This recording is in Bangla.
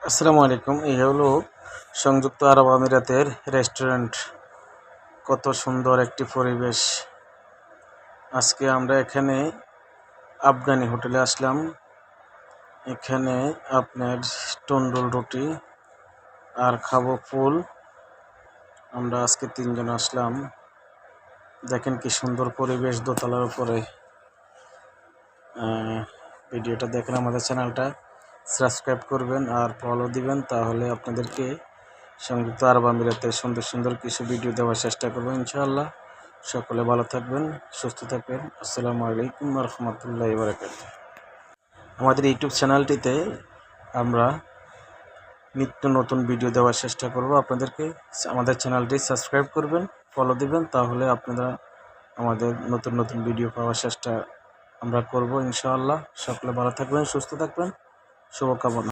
আসসালামু আলাইকুম। এই হলো সংযুক্ত আরব আমিরাতের রেস্টুরেন্ট। কত সুন্দর একটি পরিবেশ। আজকে আমরা এখানে আফগানি হোটেলে আসলাম। এখানে আপনার তন্দুর রুটি আর খাবো ফুল। আমরা আজকে 3 জন আসলাম। দেখেন কি সুন্দর পরিবেশ দোতলার উপরে। ভিডিওটা দেখেন, আমাদের চ্যানেলটা সাবস্ক্রাইব করবেন আর ফলো দিবেন, তাহলে আপনাদেরকে সংযুক্ত আরব আমিরাতের সুন্দর সুন্দর কিছু ভিডিও দেওয়ার চেষ্টা করবো ইনশাআল্লাহ। সকলে ভালো থাকবেন, সুস্থ থাকবেন। আসসালামু আলাইকুম ওয়া রাহমাতুল্লাহি ওয়া বারাকাতুহু। আমাদের ইউটিউব চ্যানেলটিতে আমরা নিত্য নতুন ভিডিও দেওয়ার চেষ্টা করব। আপনাদেরকে আমাদের চ্যানেলটি সাবস্ক্রাইব করবেন, ফলো দিবেন, তাহলে আপনারা আমাদের নতুন নতুন ভিডিও পাওয়ার চেষ্টা আমরা করব ইনশাআল্লাহ। সকলে ভালো থাকবেন, সুস্থ থাকবেন। শুভকামনা।